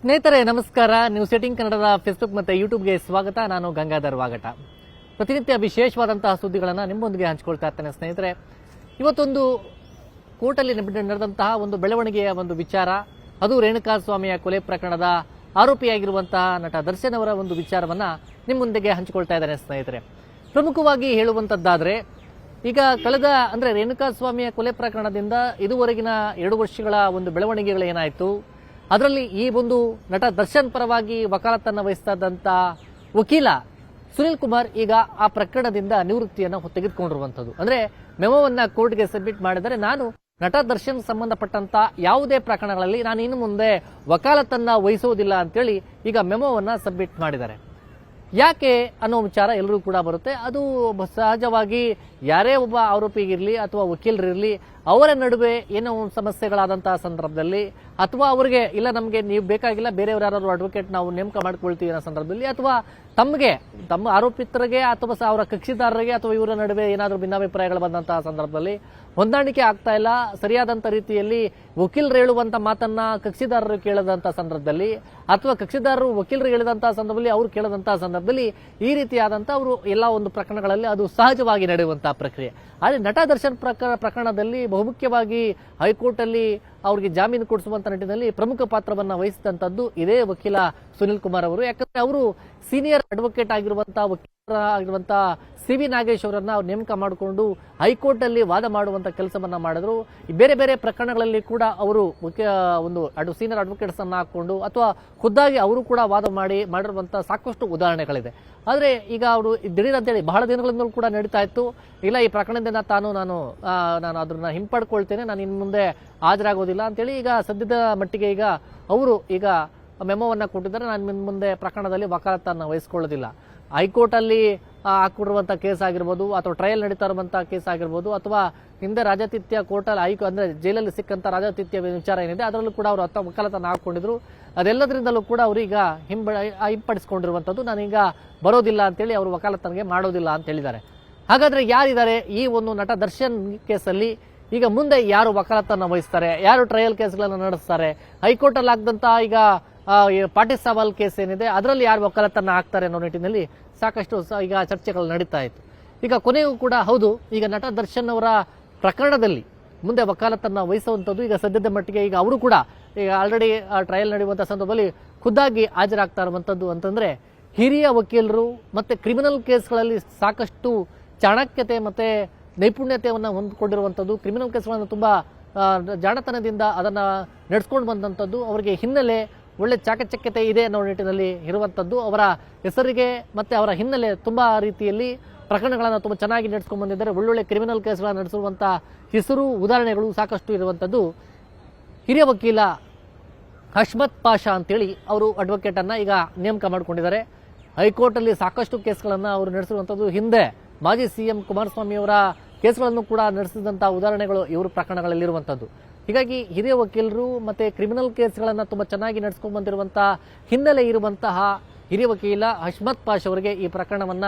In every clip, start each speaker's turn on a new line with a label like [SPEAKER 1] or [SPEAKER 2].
[SPEAKER 1] ಸ್ನೇಹಿತರೆ ನಮಸ್ಕಾರ. ನ್ಯೂಸ್ 18 ಕನ್ನಡದ ಫೇಸ್ಬುಕ್ ಮತ್ತು ಯೂಟ್ಯೂಬ್ಗೆ ಸ್ವಾಗತ. ನಾನು ಗಂಗಾಧರ್ ವಾಗಟ. ಪ್ರತಿನಿತ್ಯ ವಿಶೇಷವಾದಂತಹ ಸುದ್ದಿಗಳನ್ನು ನಿಮ್ಮೊಂದಿಗೆ ಹಂಚಿಕೊಳ್ತಾ ಇರ್ತೇನೆ. ಸ್ನೇಹಿತರೆ, ಇವತ್ತೊಂದು ಕೋರ್ಟಲ್ಲಿ ನಡೆದಂತಹ ಒಂದು ಬೆಳವಣಿಗೆಯ ಒಂದು ವಿಚಾರ, ಅದು ರೇಣುಕಾಸ್ವಾಮಿಯ ಕೊಲೆ ಪ್ರಕರಣದ ಆರೋಪಿಯಾಗಿರುವಂತಹ ನಟ ದರ್ಶನ್ ಅವರ ಒಂದು ವಿಚಾರವನ್ನು ನಿಮ್ಮೊಂದಿಗೆ ಹಂಚಿಕೊಳ್ತಾ ಇದ್ದೇನೆ. ಸ್ನೇಹಿತರೆ, ಪ್ರಮುಖವಾಗಿ ಹೇಳುವಂಥದ್ದಾದರೆ, ಈಗ ಕಳೆದ ರೇಣುಕಾಸ್ವಾಮಿಯ ಕೊಲೆ ಪ್ರಕರಣದಿಂದ ಇದುವರೆಗಿನ 2 ವರ್ಷಗಳ ಒಂದು ಬೆಳವಣಿಗೆಗಳೇನಾಯಿತು, ಅದರಲ್ಲಿ ಈ ಒಂದು ನಟ ದರ್ಶನ್ ಪರವಾಗಿ ವಕಾಲತ್ತನ್ನು ವಹಿಸ್ತಾ ಇದ್ದಂಥ ವಕೀಲ ಸುನಿಲ್ ಕುಮಾರ್ ಈಗ ಆ ಪ್ರಕರಣದಿಂದ ನಿವೃತ್ತಿಯನ್ನು ತೆಗೆದುಕೊಂಡಿರುವಂಥದ್ದು. ಅಂದ್ರೆ ಮೆಮೋವನ್ನ ಕೋರ್ಟ್ಗೆ ಸಬ್ಮಿಟ್ ಮಾಡಿದರೆ, ನಾನು ನಟ ದರ್ಶನ್ ಸಂಬಂಧಪಟ್ಟಂತ ಯಾವುದೇ ಪ್ರಕರಣಗಳಲ್ಲಿ ನಾನು ಇನ್ನು ಮುಂದೆ ವಕಾಲತ್ತನ್ನ ವಹಿಸುವುದಿಲ್ಲ ಅಂತೇಳಿ ಈಗ ಮೆಮೋವನ್ನ ಸಬ್ಮಿಟ್ ಮಾಡಿದ್ದಾರೆ. ಯಾಕೆ ಅನ್ನೋ ವಿಚಾರ ಎಲ್ಲರೂ ಕೂಡ ಬರುತ್ತೆ. ಅದು ಸಹಜವಾಗಿ ಯಾರೇ ಒಬ್ಬ ಆರೋಪಿಗಿರಲಿ ಅಥವಾ ವಕೀಲರಿರಲಿ, ಅವರ ನಡುವೆ ಏನೋ ಸಮಸ್ಯೆಗಳಾದಂತಹ ಸಂದರ್ಭದಲ್ಲಿ, ಅಥವಾ ಅವರಿಗೆ ಇಲ್ಲ ನಮಗೆ ನೀವು ಬೇಕಾಗಿಲ್ಲ, ಬೇರೆಯವರು ಯಾರು ಅಡ್ವೊಕೇಟ್ ನಾವು ನೇಮಕ ಮಾಡ್ಕೊಳ್ತೀವಿ ಅನ್ನೋ ಸಂದರ್ಭದಲ್ಲಿ, ಅಥವಾ ತಮ್ಮ ಆರೋಪಿತರಿಗೆ ಅಥವಾ ಅವರ ಕಕ್ಷಿದಾರರಿಗೆ ಅಥವಾ ಇವರ ನಡುವೆ ಏನಾದರೂ ಭಿನ್ನಾಭಿಪ್ರಾಯಗಳು ಬಂದಂತಹ ಸಂದರ್ಭದಲ್ಲಿ ಹೊಂದಾಣಿಕೆ ಆಗ್ತಾ ಇಲ್ಲ, ಸರಿಯಾದಂತ ರೀತಿಯಲ್ಲಿ ವಕೀಲರು ಹೇಳುವಂತ ಮಾತನ್ನ ಕಕ್ಷಿದಾರರು ಕೇಳದಂತಹ ಸಂದರ್ಭದಲ್ಲಿ, ಅಥವಾ ಕಕ್ಷಿದಾರರು ವಕೀಲರು ಹೇಳಿದಂತಹ ಸಂದರ್ಭದಲ್ಲಿ ಅವರು ಕೇಳದಂತಹ ಸಂದರ್ಭದಲ್ಲಿ, ಈ ರೀತಿಯಾದಂತಹ ಅವರು ಎಲ್ಲ ಒಂದು ಪ್ರಕರಣಗಳಲ್ಲಿ ಅದು ಸಹಜವಾಗಿ ನಡೆಯುವಂತಹ ಪ್ರಕ್ರಿಯೆ. ಆದರೆ ನಟ ದರ್ಶನ್ ಪ್ರಕರಣದಲ್ಲಿ ಬಹುಮುಖ್ಯವಾಗಿ ಹೈಕೋರ್ಟ್ ಅಲ್ಲಿ ಅವರಿಗೆ ಜಾಮೀನು ಕೊಡಿಸುವಂತ ನಿಟ್ಟಿನಲ್ಲಿ ಪ್ರಮುಖ ಪಾತ್ರವನ್ನ ವಹಿಸಿದಂತದ್ದು ಇದೇ ವಕೀಲ ಸುನಿಲ್ ಕುಮಾರ್ ಅವರು. ಯಾಕಂದ್ರೆ ಅವರು ಸೀನಿಯರ್ ಅಡ್ವೊಕೇಟ್ ಆಗಿರುವಂತಹ ಸಿ.ವಿ. ನಾಗೇಶ್ ಅವರನ್ನ ಅವ್ರು ನೇಮಕ ಮಾಡಿಕೊಂಡು ಹೈಕೋರ್ಟ್ ಅಲ್ಲಿ ವಾದ ಮಾಡುವಂತ ಕೆಲಸವನ್ನ ಮಾಡಿದ್ರು. ಬೇರೆ ಬೇರೆ ಪ್ರಕರಣಗಳಲ್ಲಿ ಕೂಡ ಅವರು ಒಂದು ಸೀನಿಯರ್ ಅಡ್ವೊಕೇಟ್ಸ್ ಅನ್ನ ಹಾಕೊಂಡು ಅಥವಾ ಖುದ್ದಾಗಿ ಅವರು ಕೂಡ ವಾದ ಮಾಡಿರುವಂತಹ ಸಾಕಷ್ಟು ಉದಾಹರಣೆಗಳಿದೆ. ಆದ್ರೆ ಈಗ ಅವರು ದಿಢೀರ್ ಅಂತೇಳಿ ಬಹಳ ದಿನಗಳಿಂದಲೂ ಕೂಡ ನಡೀತಾ ಇತ್ತು, ಇಲ್ಲ ಈ ಪ್ರಕರಣದಿಂದ ನಾನು ಅದನ್ನ ಹಿಂಪಡ್ಕೊಳ್ತೇನೆ, ನಾನು ಇನ್ನು ಮುಂದೆ ಹಾಜರಾಗೋದಿಲ್ಲ ಅಂತೇಳಿ ಈಗ ಸದ್ಯದ ಮಟ್ಟಿಗೆ ಈಗ ಅವರು ಈಗ ಮೆಮೋವನ್ನ ಕೊಟ್ಟಿದ್ದಾರೆ. ನಾನು ಮುಂದೆ ಪ್ರಕರಣದಲ್ಲಿ ವಕಾಲತ್ತನ್ನು ವಹಿಸಿಕೊಳ್ಳೋದಿಲ್ಲ. ಹೈಕೋರ್ಟ್ ಅಲ್ಲಿ ಹಾಕಿರುವಂತಹ ಕೇಸ್ ಆಗಿರ್ಬೋದು, ಅಥವಾ ಟ್ರಯಲ್ ನಡೀತಾ ಇರುವಂತಹ ಕೇಸ್ ಆಗಿರ್ಬೋದು, ಅಥವಾ ಹಿಂದೆ ರಾಜಾತಿಥ್ಯ ಕೋರ್ಟಲ್ಲಿ ಜೈಲಲ್ಲಿ ಸಿಕ್ಕಂತ ರಾಜಾತಿಥ್ಯ ವಿಚಾರ ಏನಿದೆ ಅದರಲ್ಲೂ ಕೂಡ ಅವರು ವಕಾಲತ್ತನ್ನು ಹಾಕೊಂಡಿದ್ರು. ಅದೆಲ್ಲದರಿಂದಲೂ ಕೂಡ ಅವರು ಈಗ ಹಿಂಪಡಿಸಿಕೊಂಡಿರುವಂತದ್ದು, ನಾನೀಗ ಬರೋದಿಲ್ಲ ಅಂತೇಳಿ ಅವರು ವಕಾಲತ್ತನಿಗೆ ಮಾಡೋದಿಲ್ಲ ಅಂತ ಹೇಳಿದ್ದಾರೆ. ಹಾಗಾದ್ರೆ ಯಾರಿದ್ದಾರೆ ಈ ಒಂದು ನಟ ದರ್ಶನ್ ಕೇಸಲ್ಲಿ? ಈಗ ಮುಂದೆ ಯಾರು ವಕಾಲತ್ತನ್ನು ವಹಿಸ್ತಾರೆ, ಯಾರು ಟ್ರಯಲ್ ಕೇಸ್ಗಳನ್ನು ನಡೆಸ್ತಾರೆ, ಹೈಕೋರ್ಟ್ ಅಲ್ಲಿ ಆಗದಂತ ಈಗ ಪಾಟಿ ಸವಾಲ್ ಕೇಸ್ ಏನಿದೆ ಅದರಲ್ಲಿ ಯಾರು ವಕಾಲತ್ತನ್ನು ಹಾಕ್ತಾರೆ ಅನ್ನೋ ನಿಟ್ಟಿನಲ್ಲಿ ಸಾಕಷ್ಟು ಈಗ ಚರ್ಚೆಗಳು ನಡೀತಾ ಇತ್ತು. ಈಗ ಕೊನೆಗೂ ಕೂಡ ಹೌದು, ಈಗ ನಟ ದರ್ಶನ್ ಅವರ ಪ್ರಕರಣದಲ್ಲಿ ಮುಂದೆ ವಕಾಲತ್ತನ್ನು ವಹಿಸುವಂಥದ್ದು ಈಗ ಸದ್ಯದ ಮಟ್ಟಿಗೆ ಈಗ ಅವರು ಕೂಡ ಈಗ ಆಲ್ರೆಡಿ ಟ್ರಯಲ್ ನಡೆಯುವಂತಹ ಸಂದರ್ಭದಲ್ಲಿ ಖುದ್ದಾಗಿ ಹಾಜರಾಗ್ತಾ ಇರುವಂಥದ್ದು ಅಂತಂದ್ರೆ, ಹಿರಿಯ ವಕೀಲರು ಮತ್ತೆ ಕ್ರಿಮಿನಲ್ ಕೇಸ್ಗಳಲ್ಲಿ ಸಾಕಷ್ಟು ಚಾಣಕ್ಯತೆ ಮತ್ತೆ ನೈಪುಣ್ಯತೆಯನ್ನು ಹೊಂದಿಕೊಂಡಿರುವಂಥದ್ದು, ಕ್ರಿಮಿನಲ್ ಕೇಸ್ಗಳನ್ನು ತುಂಬಾ ಜಾಣತನದಿಂದ ಅದನ್ನ ನಡೆಸ್ಕೊಂಡು ಬಂದಂಥದ್ದು, ಅವರಿಗೆ ಹಿನ್ನೆಲೆ ಒಳ್ಳೆ ಚಾಕಚಕ್ಯತೆ ಇದೆ ಅನ್ನೋ ನಿಟ್ಟಿನಲ್ಲಿ ಇರುವಂಥದ್ದು, ಅವರ ಹೆಸರಿಗೆ ಮತ್ತೆ ಅವರ ಹಿನ್ನೆಲೆ ತುಂಬಾ ರೀತಿಯಲ್ಲಿ ಪ್ರಕರಣಗಳನ್ನು ತುಂಬಾ ಚೆನ್ನಾಗಿ ನಡೆಸ್ಕೊಂಡು ಬಂದಿದ್ದಾರೆ. ಒಳ್ಳೊಳ್ಳೆ ಕ್ರಿಮಿನಲ್ ಕೇಸ್ಗಳನ್ನು ನಡೆಸುವಂತಹ ಹೆಸರು ಉದಾಹರಣೆಗಳು ಸಾಕಷ್ಟು ಇರುವಂಥದ್ದು ಹಿರಿಯ ವಕೀಲ ಹಷ್ಮತ್ ಪಾಷಾ ಅಂತೇಳಿ ಅವರು ಅಡ್ವೊಕೇಟ್ ಅನ್ನ ಈಗ ನೇಮಕ ಮಾಡಿಕೊಂಡಿದ್ದಾರೆ. ಹೈಕೋರ್ಟ್ ಅಲ್ಲಿ ಸಾಕಷ್ಟು ಕೇಸ್ಗಳನ್ನು ಅವರು ನಡೆಸಿರುವಂಥದ್ದು, ಹಿಂದೆ ಮಾಜಿ ಸಿಎಂ ಕುಮಾರಸ್ವಾಮಿ ಅವರ ಕೇಸ್ಗಳನ್ನು ಕೂಡ ನಡೆಸಿದಂತಹ ಉದಾಹರಣೆಗಳು ಇವರು ಪ್ರಕರಣಗಳಲ್ಲಿರುವಂಥದ್ದು. ಹೀಗಾಗಿ ಹಿರಿಯ ವಕೀಲರು ಮತ್ತೆ ಕ್ರಿಮಿನಲ್ ಕೇಸ್ಗಳನ್ನು ತುಂಬಾ ಚೆನ್ನಾಗಿ ನಡೆಸ್ಕೊಂಡು ಬಂದಿರುವಂತಹ ಹಿನ್ನೆಲೆ ಇರುವಂತಹ ಹಿರಿಯ ವಕೀಲ ಹಷ್ಮತ್ ಪಾಷಾ ಅವರಿಗೆ ಈ ಪ್ರಕರಣವನ್ನ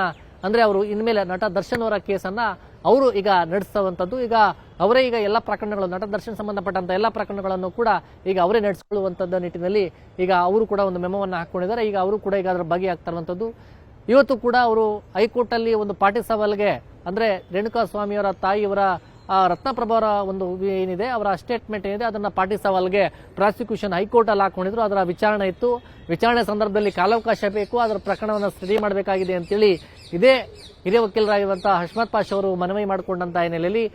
[SPEAKER 1] ಅವರು ಇನ್ಮೇಲೆ ನಟ ದರ್ಶನ್ ಅವರ ಕೇಸನ್ನ ಅವರು ಈಗ ನಡೆಸುವಂಥದ್ದು. ಈಗ ಅವರೇ ಈಗ ಎಲ್ಲ ಪ್ರಕರಣಗಳು, ನಟ ದರ್ಶನ್ ಸಂಬಂಧಪಟ್ಟಂತ ಎಲ್ಲ ಪ್ರಕರಣಗಳನ್ನು ಕೂಡ ಈಗ ಅವರೇ ನಡೆಸಿಕೊಳ್ಳುವಂತದ್ದು ನಿಟ್ಟಿನಲ್ಲಿ ಈಗ ಅವರು ಕೂಡ ಒಂದು ಮೆಮೋವನ್ನ ಹಾಕೊಂಡಿದ್ದಾರೆ. ಈಗ ಅವರು ಕೂಡ ಈಗ ಅದರ ಭಾಗಿಯಾಗ್ತಾ ಇರುವಂಥದ್ದು. ಇವತ್ತು ಕೂಡ ಅವರು ಹೈಕೋರ್ಟ್ ಅಲ್ಲಿ ಒಂದು ಪಾಟಿ ಸವಾಲ್ಗೆ ರೇಣುಕಾಸ್ವಾಮಿಯವರ ತಾಯಿಯವರ ರತ್ನಪ್ರಭಾವರ ಒಂದು ಏನಿದೆ ಅವರ ಸ್ಟೇಟ್ಮೆಂಟ್ ಏನಿದೆ ಅದನ್ನ ಪಾಟಿ ಸವಾಲ್ಗೆ ಪ್ರಾಸಿಕ್ಯೂಷನ್ ಹೈಕೋರ್ಟ್ ಅಲ್ಲಿ ಹಾಕೊಂಡಿದ್ರು. ಅದರ ವಿಚಾರಣೆ ಇತ್ತು. ವಿಚಾರಣೆ ಸಂದರ್ಭದಲ್ಲಿ ಕಾಲಾವಕಾಶ ಬೇಕು, ಅದರ ಪ್ರಕರಣವನ್ನು ಸ್ಟಡಿ ಮಾಡಬೇಕಾಗಿದೆ ಅಂತೇಳಿ ಇದೇ ಹಿರಿಯ ವಕೀಲರಾಗಿರುವಂತಹ ಹಷ್ಮತ್ ಪಾಷಾ ಅವರು ಮನವಿ ಮಾಡಿಕೊಂಡಂತಹ ಹಿನ್ನೆಲೆಯಲ್ಲಿ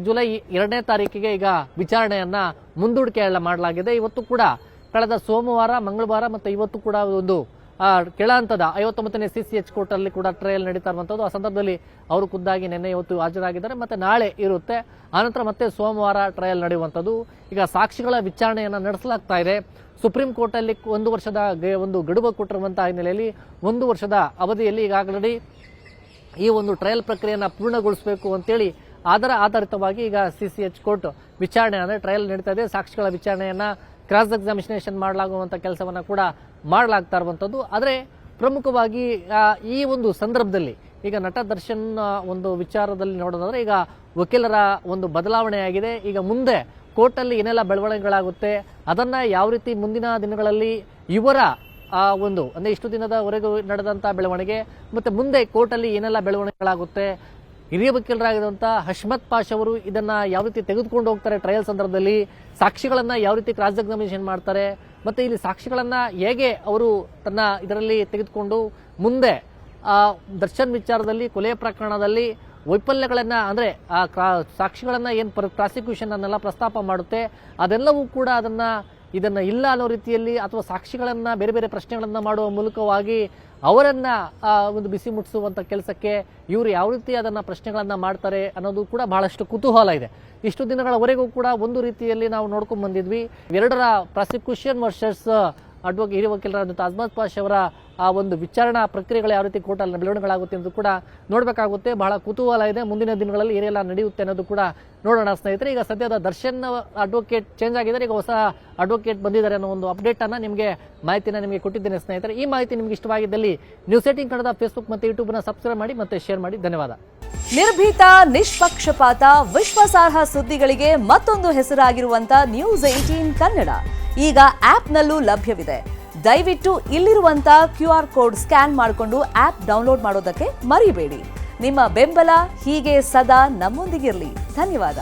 [SPEAKER 1] ಜುಲೈ 2ನೇ ತಾರೀಕಿಗೆ ಈಗ ವಿಚಾರಣೆಯನ್ನ ಮುಂದೂಡಿಕೆ ಮಾಡಲಾಗಿದೆ. ಇವತ್ತು ಕೂಡ ಕಳೆದ ಸೋಮವಾರ, ಮಂಗಳವಾರ ಮತ್ತೆ ಇವತ್ತು ಕೂಡ ಒಂದು ಕೆಳ ಹಂತದ 59ನೇ CCH ಕೋರ್ಟ್ ಅಲ್ಲಿ ಕೂಡ ಟ್ರಯಲ್ ನಡೀತಾ ಇರುವಂತದ್ದು. ಆ ಸಂದರ್ಭದಲ್ಲಿ ಅವರು ಖುದ್ದಾಗಿ ನಿನ್ನೆ ಇವತ್ತು ಹಾಜರಾಗಿದ್ದಾರೆ, ಮತ್ತೆ ನಾಳೆ ಇರುತ್ತೆ. ಆನಂತರ ಮತ್ತೆ ಸೋಮವಾರ ಟ್ರಯಲ್ ನಡೆಯುವಂಥದ್ದು. ಈಗ ಸಾಕ್ಷಿಗಳ ವಿಚಾರಣೆಯನ್ನ ನಡೆಸಲಾಗ್ತಾ ಇದೆ. ಸುಪ್ರೀಂ ಕೋರ್ಟ್ ಅಲ್ಲಿ 1 ವರ್ಷದ ಒಂದು ಗಡುವು ಕೊಟ್ಟಿರುವಂತಹ ಹಿನ್ನೆಲೆಯಲ್ಲಿ 1 ವರ್ಷದ ಅವಧಿಯಲ್ಲಿ ಈಗಾಗಲೇ ಈ ಒಂದು ಟ್ರಯಲ್ ಪ್ರಕ್ರಿಯೆಯನ್ನ ಪೂರ್ಣಗೊಳಿಸಬೇಕು ಅಂತೇಳಿ ಅದರ ಆಧಾರಿತವಾಗಿ ಈಗ CCH ಕೋರ್ಟ್ ವಿಚಾರಣೆ ಟ್ರಯಲ್ ನಡೀತಾ ಇದೆ. ಸಾಕ್ಷಿಗಳ ವಿಚಾರಣೆಯನ್ನ ಕ್ರಾಸ್ ಎಕ್ಸಾಮಿನೇಷನ್ ಮಾಡಲಾಗುವಂತ ಕೆಲಸವನ್ನ ಕೂಡ ಮಾಡಲಾಗ್ತಾ ಇರುವಂತದ್ದು. ಆದರೆ ಪ್ರಮುಖವಾಗಿ ಈ ಒಂದು ಸಂದರ್ಭದಲ್ಲಿ ಈಗ ನಟ ದರ್ಶನ್ ಒಂದು ವಿಚಾರದಲ್ಲಿ ನೋಡೋದಾದ್ರೆ ಈಗ ವಕೀಲರ ಒಂದು ಬದಲಾವಣೆ ಆಗಿದೆ. ಈಗ ಮುಂದೆ ಕೋರ್ಟ್ ಅಲ್ಲಿ ಏನೆಲ್ಲ ಬೆಳವಣಿಗೆಗಳಾಗುತ್ತೆ ಅದನ್ನ ಯಾವ ರೀತಿ ಮುಂದಿನ ದಿನಗಳಲ್ಲಿ ಇವರ ಆ ಒಂದು ಅಂದರೆ ಇಷ್ಟು ದಿನದವರೆಗೂ ನಡೆದಂಥ ಬೆಳವಣಿಗೆ ಮತ್ತು ಮುಂದೆ ಕೋರ್ಟಲ್ಲಿ ಏನೆಲ್ಲ ಬೆಳವಣಿಗೆಗಳಾಗುತ್ತೆ, ಹಿರಿಯ ವಕೀಲರಾಗಿರುವಂಥ ಹಶ್ಮತ್ ಪಾಷ್ ಅವರು ಇದನ್ನು ಯಾವ ರೀತಿ ತೆಗೆದುಕೊಂಡು ಹೋಗ್ತಾರೆ ಟ್ರಯಲ್ ಸಂದರ್ಭದಲ್ಲಿ, ಸಾಕ್ಷಿಗಳನ್ನು ಯಾವ ರೀತಿ ಕ್ರಾಸ್ ಎಕ್ಸಾಮಿನೇಷನ್ ಮಾಡ್ತಾರೆ, ಮತ್ತು ಇಲ್ಲಿ ಸಾಕ್ಷಿಗಳನ್ನು ಹೇಗೆ ಅವರು ತನ್ನ ಇದರಲ್ಲಿ ತೆಗೆದುಕೊಂಡು ಮುಂದೆ ದರ್ಶನ್ ವಿಚಾರದಲ್ಲಿ ಕೊಲೆ ಪ್ರಕರಣದಲ್ಲಿ ವೈಫಲ್ಯಗಳನ್ನು ಅಂದರೆ ಸಾಕ್ಷಿಗಳನ್ನು ಏನು ಪ್ರಾಸಿಕ್ಯೂಷನ್ ಅನ್ನೆಲ್ಲ ಪ್ರಸ್ತಾಪ ಮಾಡುತ್ತೆ, ಅದೆಲ್ಲವೂ ಕೂಡ ಇದನ್ನು ಇಲ್ಲ ಅನ್ನೋ ರೀತಿಯಲ್ಲಿ ಅಥವಾ ಸಾಕ್ಷಿಗಳನ್ನು ಬೇರೆ ಬೇರೆ ಪ್ರಶ್ನೆಗಳನ್ನು ಮಾಡುವ ಮೂಲಕವಾಗಿ ಅವರನ್ನು ಒಂದು ಬಿಸಿ ಮುಟ್ಟಿಸುವಂಥ ಕೆಲಸಕ್ಕೆ ಇವರು ಯಾವ ರೀತಿ ಅದನ್ನು ಪ್ರಶ್ನೆಗಳನ್ನು ಮಾಡ್ತಾರೆ ಅನ್ನೋದು ಕೂಡ ಬಹಳಷ್ಟು ಕುತೂಹಲ ಇದೆ. ಇಷ್ಟು ದಿನಗಳವರೆಗೂ ಕೂಡ ಒಂದು ರೀತಿಯಲ್ಲಿ ನಾವು ನೋಡ್ಕೊಂಡು ಬಂದಿದ್ವಿ, ಎರಡರ ಪ್ರಾಸಿಕ್ಯೂಷನ್ ವರ್ಸಸ್ ಹಿರಿಯ ವಕೀಲರಾದಂಥ ಹಶ್ಮತ್ ಪಾಷ್ ಅವರ ಆ ಒಂದು ವಿಚಾರಣಾ ಪ್ರಕ್ರಿಯೆಗಳು ಯಾವ ರೀತಿ ಕೋರ್ಟಲ್ಲಿ ಬೆಳವಣಿಗೆಗಳಾಗುತ್ತೆ ಅನ್ನೋದು ಕೂಡ ನೋಡಬೇಕಾಗುತ್ತೆ. ಬಹಳ ಕುತೂಹಲ ಇದೆ, ಮುಂದಿನ ದಿನಗಳಲ್ಲಿ ಏನೆಲ್ಲ ನಡೆಯುತ್ತೆ ಅನ್ನೋದು ಕೂಡ ನೋಡೋಣ ಸ್ನೇಹಿತರೆ. ಈಗ ಸದ್ಯದ ದರ್ಶನ್ ಅಡ್ವೊಕೇಟ್ ಚೇಂಜ್ ಆಗಿದ್ದಾರೆ, ಈಗ ಹೊಸ ಅಡ್ವೊಕೇಟ್ ಬಂದಿದ್ದಾರೆ ಅನ್ನೋ ಒಂದು ಅಪ್ಡೇಟನ್ನು ಮಾಹಿತಿನ ನಿಮಗೆ ಕೊಟ್ಟಿದ್ದೇನೆ ಸ್ನೇಹಿತರೆ. ಈ ಮಾಹಿತಿ ನಿಮಗೆ ಇಷ್ಟವಾಗಿದ್ದಲ್ಲಿ ನ್ಯೂಸ್18 ಕನ್ನಡ ಫೇಸ್ಬುಕ್ ಮತ್ತು ಯೂಟ್ಯೂಬ್ನ ಸಬ್ಸ್ಕ್ರೈಬ್ ಮಾಡಿ ಮತ್ತು ಶೇರ್ ಮಾಡಿ. ಧನ್ಯವಾದ.
[SPEAKER 2] ನಿರ್ಭೀತ, ನಿಷ್ಪಕ್ಷಪಾತ, ವಿಶ್ವಾಸಾರ್ಹ ಸುದ್ದಿಗಳಿಗೆ ಮತ್ತೊಂದು ಹೆಸರಾಗಿರುವಂತ ನ್ಯೂಸ್18 ಕನ್ನಡ ಈಗ ಆಪ್ನಲ್ಲೂ ಲಭ್ಯವಿದೆ. ದಯವಿಟ್ಟು ಇಲ್ಲಿರುವಂತ QR ಕೋಡ್ ಸ್ಕ್ಯಾನ್ ಮಾಡಿಕೊಂಡು ಆಪ್ ಡೌನ್ಲೋಡ್ ಮಾಡೋದಕ್ಕೆ ಮರಿಬೇಡಿ. ನಿಮ್ಮ ಬೆಂಬಲ ಹೀಗೆ ಸದಾ ನಮ್ಮೊಂದಿಗಿರಲಿ. ಧನ್ಯವಾದ.